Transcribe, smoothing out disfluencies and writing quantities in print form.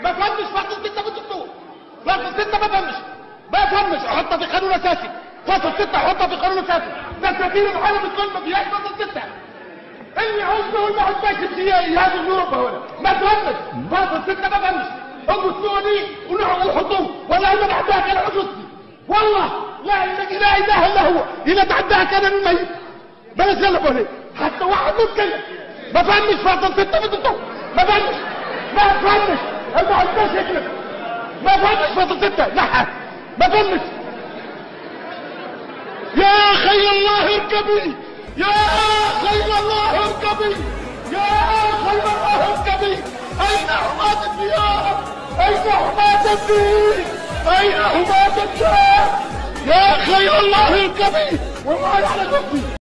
ما فهمش فصل 6 في الدستور. فصل 6 ما فهمش احطها في قانون اساسي. فصل 6 احطها في قانون اساسي. ده سفير العالم الكل ما فيهاش فصل 6. اللي عاوزه واللي عاوزاش يهاجم اوروبا ولا ما فهمش. فصل 6 ما فهمش. هم السعودي ويحطوه ولا انا بعدها كان عجوزتي. والله لا اله الا هو. اذا تعداها كان الميت. بلاش يلا عليه. حتى واحد متكلم ما فهمش فصل 6 في الدستور. ما فهمش. ما عندناش يكلم. ما فهمش فصل 6. لا ما فهمش. يا خيل الله اركبي. يا خيل الله اركبي. يا خيل الله اركبي. اين حماة الديار؟ اين حماة الدين؟ اين حماة الدين؟ يا خيل الله اركبي. والله على نفسي.